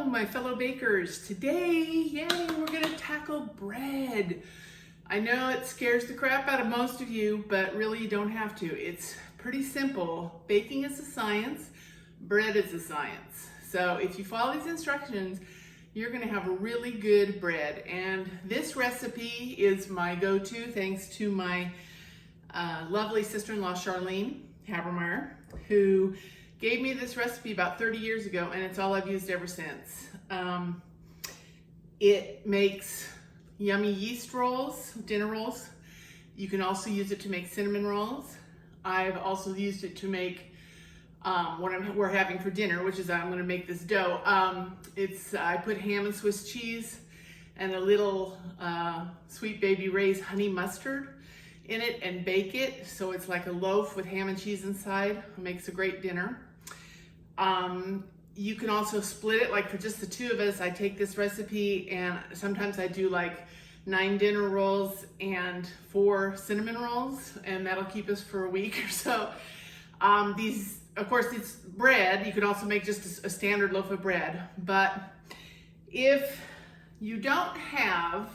Hello, my fellow bakers. Today, yay, we're gonna tackle bread. I know it scares the crap out of most of you, but really you don't have to. It's pretty simple. Baking is a science, bread is a science. So if you follow these instructions, you're gonna have a really good bread. And this recipe is my go-to thanks to my lovely sister-in-law, Charlene Habermeyer, who gave me this recipe about 30 years ago, and it's all I've used ever since. It makes yummy yeast rolls, dinner rolls. You can also use it to make cinnamon rolls. I've also used it to make what we're having for dinner, which is I'm going to make this dough. I put ham and Swiss cheese and a little Sweet Baby Ray's honey mustard in it and bake it. So it's like a loaf with ham and cheese inside. It makes a great dinner. You can also split it, like for just the two of us, I take this recipe and sometimes I do like 9 dinner rolls and 4 cinnamon rolls, and that'll keep us for a week or so. Of course, it's bread. You can also make just a standard loaf of bread, but if you don't have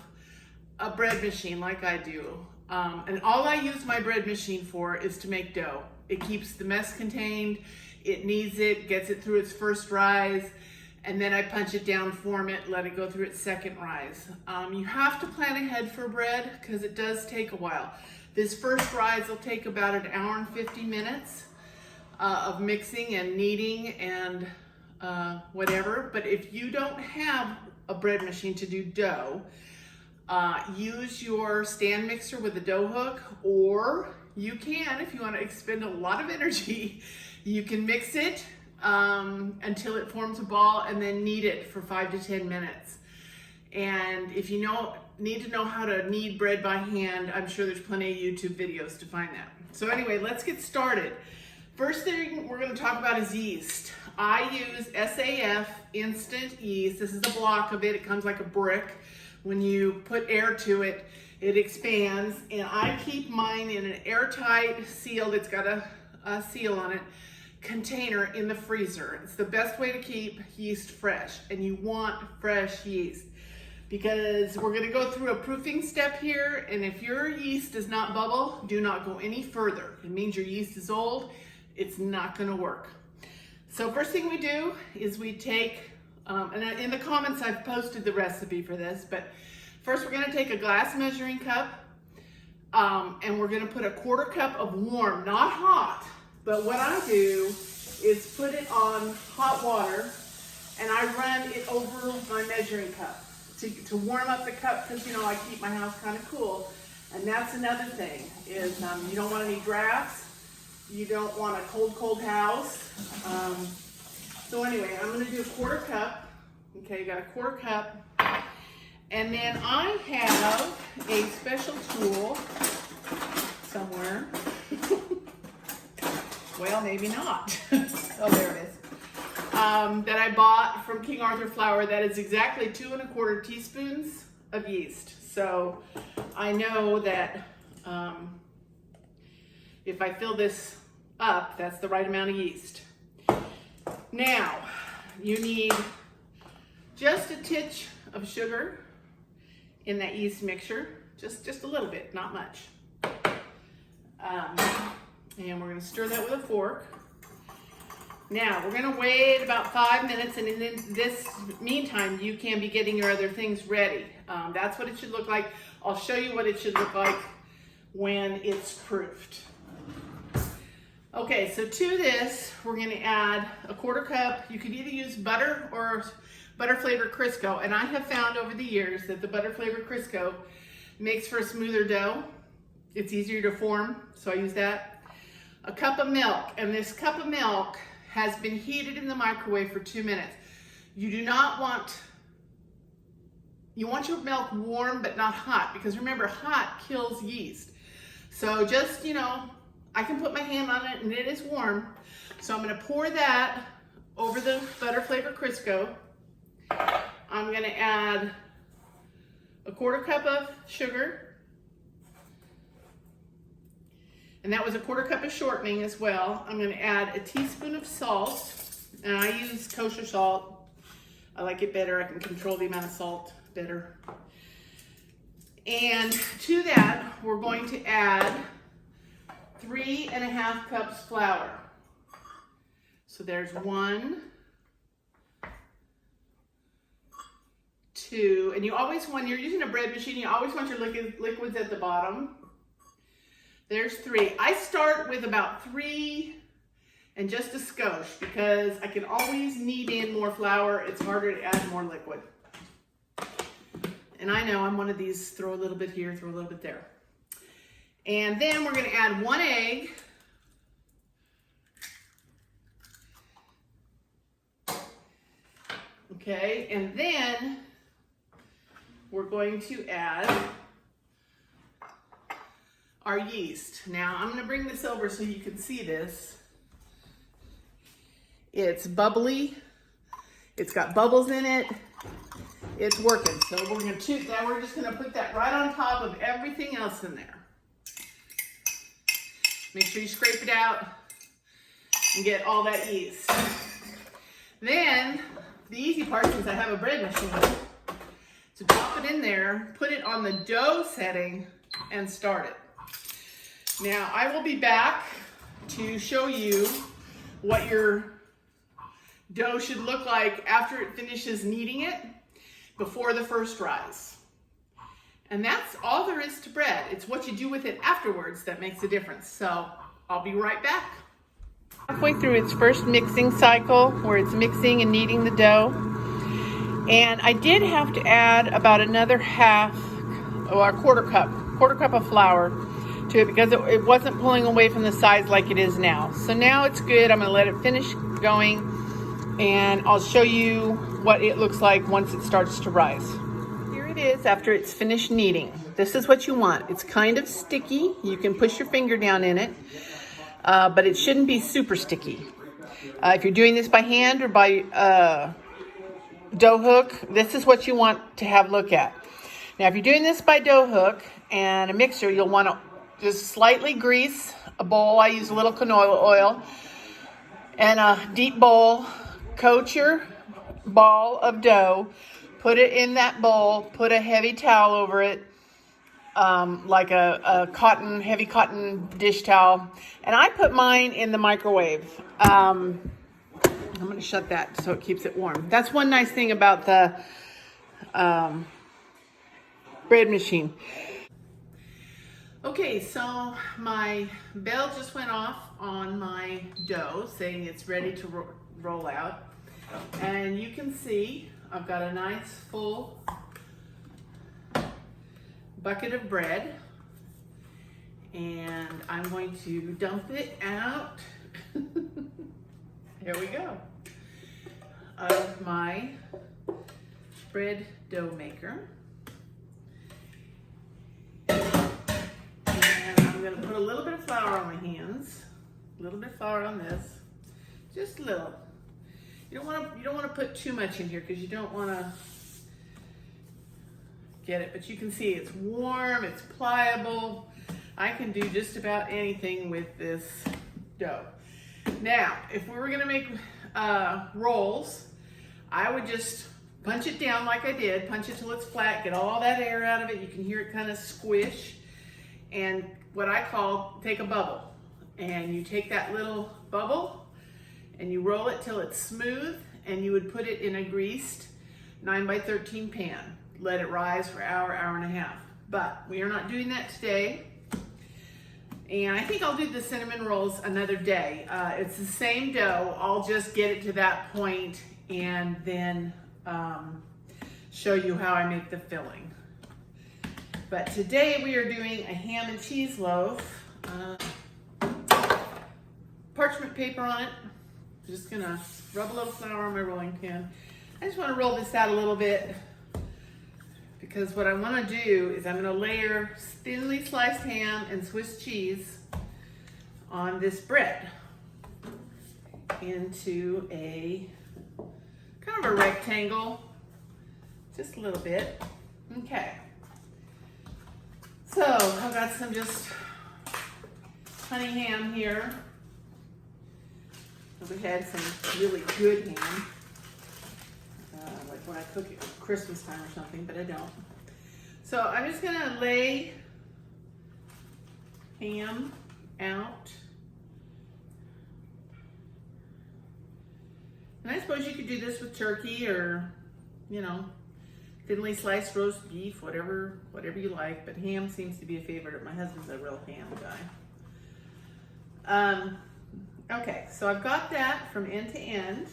a bread machine like I do, and all I use my bread machine for is to make dough. It keeps the mess contained. It kneads it, gets it through its first rise, and then I punch it down, form it, let it go through its second rise. You have to plan ahead for bread because it does take a while. This first rise will take about 1 hour and 50 minutes of mixing and kneading and whatever. But if you don't have a bread machine to do dough, use your stand mixer with a dough hook, or you can, if you want to expend a lot of energy, you can mix it until it forms a ball and then knead it for 5 to 10 minutes. And if you need to know how to knead bread by hand, I'm sure there's plenty of YouTube videos to find that. So anyway, let's get started. First thing we're going to talk about is yeast. I use SAF instant yeast. This is a block of it. It comes like a brick. When you put air to it, it expands. And I keep mine in an airtight, sealed, it's got a seal on it, container in the freezer. It's the best way to keep yeast fresh, and you want fresh yeast because we're going to go through a proofing step here, and if your yeast does not bubble, do not go any further. It means your yeast is old. It's not going to work. So first thing we do is we take, and in the comments I've posted the recipe for this, but first we're going to take a glass measuring cup, and we're going to put a 1/4 cup of warm, not hot, but what I do is put it on hot water and I run it over my measuring cup to warm up the cup, because I keep my house kind of cool. And that's another thing is you don't want any drafts. You don't want a cold house. So anyway, I'm going to do a 1/4 cup. Okay, you got a 1/4 cup. And then I have a special tool somewhere. Well, maybe not. Oh, there it is. That I bought from King Arthur Flour. That is exactly 2 1/4 teaspoons of yeast. So I know that if I fill this up, that's the right amount of yeast. Now, you need just a titch of sugar in that yeast mixture. Just a little bit, not much. And we're going to stir that with a fork. Now, we're going to wait about 5 minutes, and in this meantime, you can be getting your other things ready. That's what it should look like. I'll show you what it should look like when it's proofed. Okay, so to this, we're going to add a 1/4 cup. You could either use butter or butter flavored Crisco, and I have found over the years that the butter flavored Crisco makes for a smoother dough. It's easier to form, so I use that. A cup of milk, and this cup of milk has been heated in the microwave for 2 minutes. You want your milk warm but not hot, because remember, hot kills yeast. So just, I can put my hand on it and it is warm. So I'm going to pour that over the butter flavored Crisco. I'm going to add a 1/4 cup of sugar. And that was a 1/4 cup of shortening as well. I'm going to add a teaspoon of salt, and I use kosher salt. I like it better. I can control the amount of salt better. And to that, we're going to add 3½ cups flour. So there's 1, 2, and you always, when you're using a bread machine, you always want your liquids at the bottom. There's 3. I start with about 3 and just a skosh because I can always knead in more flour. It's harder to add more liquid. And I know I'm one of these, throw a little bit here, throw a little bit there. And then we're gonna add 1 egg. Okay, and then we're going to add our yeast. Now I'm gonna bring this over so you can see this. It's bubbly, it's got bubbles in it, it's working. So we're gonna shoot that, we're just gonna put that right on top of everything else in there. Make sure you scrape it out and get all that yeast. Then, the easy part, since I have a bread machine, to drop it in there, put it on the dough setting, and start it. Now, I will be back to show you what your dough should look like after it finishes kneading it, before the first rise. And that's all there is to bread. It's what you do with it afterwards that makes a difference. So, I'll be right back. Halfway through its first mixing cycle, where it's mixing and kneading the dough. And I did have to add about another quarter cup of flour to it because it wasn't pulling away from the sides like it is now. So now it's good. I'm gonna let it finish going and I'll show you what it looks like once it starts to rise. Here it is after it's finished kneading. This is what you want. It's kind of sticky. You can push your finger down in it, but it shouldn't be super sticky. If you're doing this by hand or by dough hook, this is what you want to have look at. Now, if you're doing this by dough hook and a mixer, you'll want to just slightly grease a bowl. I use a little canola oil and a deep bowl. Coat your ball of dough, put it in that bowl, put a heavy towel over it, like a heavy cotton dish towel. And I put mine in the microwave. I'm going to shut that so it keeps it warm. That's one nice thing about the bread machine. Okay, so my bell just went off on my dough saying it's ready to roll out. And you can see I've got a nice full bucket of bread. And I'm going to dump it out. Here we go. Of my bread dough maker. And I'm going to put a little bit of flour on my hands. A little bit of flour on this. Just a little. You don't want to put too much in here because you don't want to get it. But you can see it's warm, it's pliable. I can do just about anything with this dough. Now, if we were going to make rolls, I would just punch it down like I did. Punch it till it's flat. Get all that air out of it. You can hear it kind of squish. And what I call take a bubble. And you take that little bubble and you roll it till it's smooth. And you would put it in a greased 9x13 pan. Let it rise for an hour, hour and a half. But we are not doing that today. And I think I'll do the cinnamon rolls another day. It's the same dough. I'll just get it to that point and then show you how I make the filling. But today we are doing a ham and cheese loaf. Parchment paper on it. Just gonna rub a little flour on my rolling pin. I just want to roll this out a little bit because what I want to do is I'm going to layer thinly sliced ham and Swiss cheese on this bread into a kind of a rectangle, just a little bit. Okay. So I've got some just honey ham here. We had some really good ham. cook it at Christmas time or something, but I don't. So I'm just gonna lay ham out. And I suppose you could do this with turkey or, you know, thinly sliced roast beef, whatever you like, but ham seems to be a favorite. My husband's a real ham guy. Okay, so I've got that from end to end.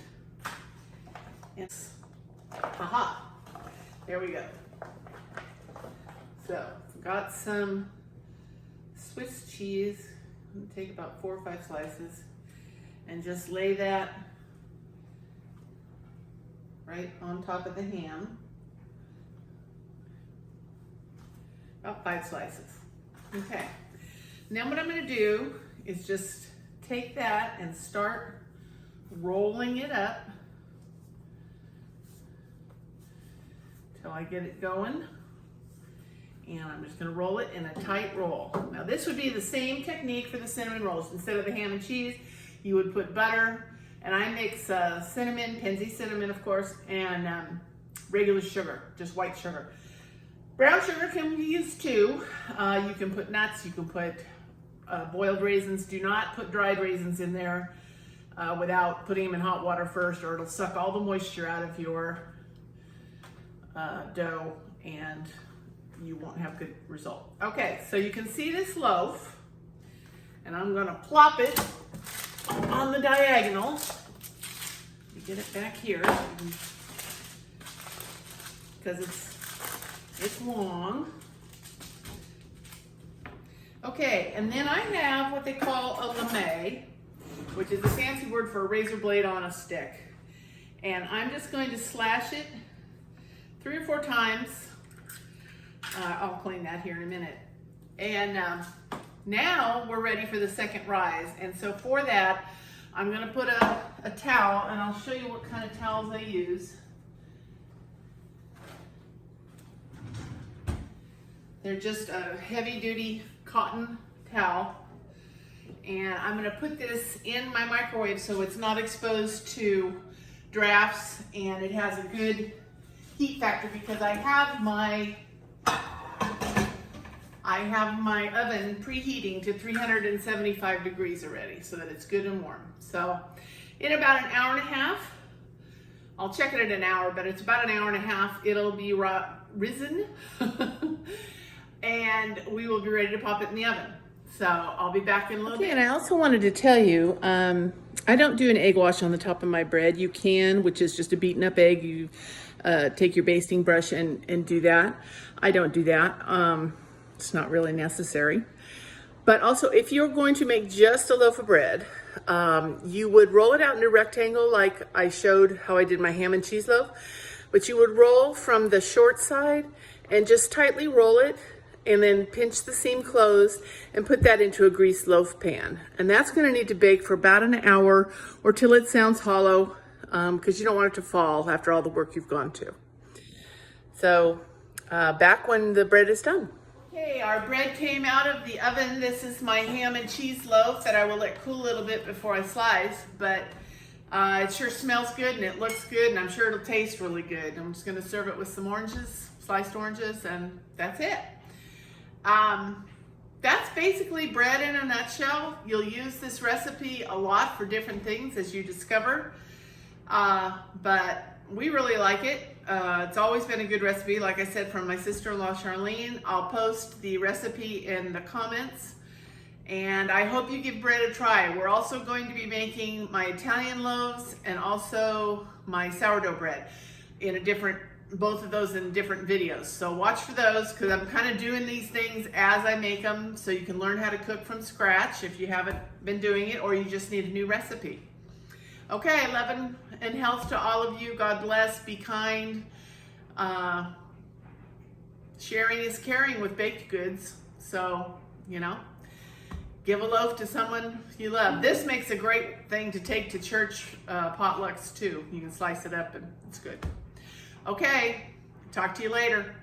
Aha, there we go. So, got some Swiss cheese. I'm gonna take about 4 or 5 slices and just lay that right on top of the ham. About 5 slices. Okay. Now what I'm going to do is just take that and start rolling it up till I get it going. And I'm just going to roll it in a tight roll. Now this would be the same technique for the cinnamon rolls. Instead of the ham and cheese, you would put butter, and I mix cinnamon, Penzi cinnamon of course, and regular sugar, just white sugar. Brown sugar can be used too. You can put nuts, you can put boiled raisins. Do not put dried raisins in there without putting them in hot water first, or it'll suck all the moisture out of your dough and you won't have good result. Okay, so you can see this loaf, and I'm gonna plop it on the diagonal. You get it back here because it's long. Okay, and then I have what they call a lame, which is a fancy word for a razor blade on a stick. And I'm just going to slash it 3 or 4 times. I'll clean that here in a minute. And now we're ready for the second rise. And so for that, I'm gonna put a towel, and I'll show you what kind of towels I use. They're just a heavy duty cotton towel. And I'm gonna put this in my microwave so it's not exposed to drafts, and it has a good heat factor because I have my oven preheating to 375 degrees already so that it's good and warm. So in about an hour and a half, I'll check it at an hour, but it's about an hour and a half, it'll be risen and we will be ready to pop it in the oven. So I'll be back in a little bit. And I also wanted to tell you, I don't do an egg wash on the top of my bread. You can, which is just a beaten up egg. You take your basting brush and do that. I don't do that. It's not really necessary. But also, if you're going to make just a loaf of bread, you would roll it out in a rectangle like I showed how I did my ham and cheese loaf. But you would roll from the short side and just tightly roll it, and then pinch the seam closed and put that into a greased loaf pan. And that's gonna need to bake for about an hour or till it sounds hollow, because you don't want it to fall after all the work you've gone to. So back when the bread is done. Okay, our bread came out of the oven. This is my ham and cheese loaf that I will let cool a little bit before I slice, but it sure smells good and it looks good, and I'm sure it'll taste really good. I'm just gonna serve it with some oranges, sliced oranges, and that's it. That's basically bread in a nutshell. You'll use this recipe a lot for different things as you discover, but we really like it. It's always been a good recipe, like I said, from my sister-in-law Charlene. I'll post the recipe in the comments, and I hope you give bread a try. We're also going to be making my Italian loaves and also my sourdough bread in a different, both of those in different videos. So watch for those, because I'm kind of doing these things as I make them so you can learn how to cook from scratch if you haven't been doing it or you just need a new recipe. Okay, love and health to all of you. God bless, be kind. Sharing is caring with baked goods. So, you know, give a loaf to someone you love. This makes a great thing to take to church potlucks too. You can slice it up and it's good. Okay, talk to you later.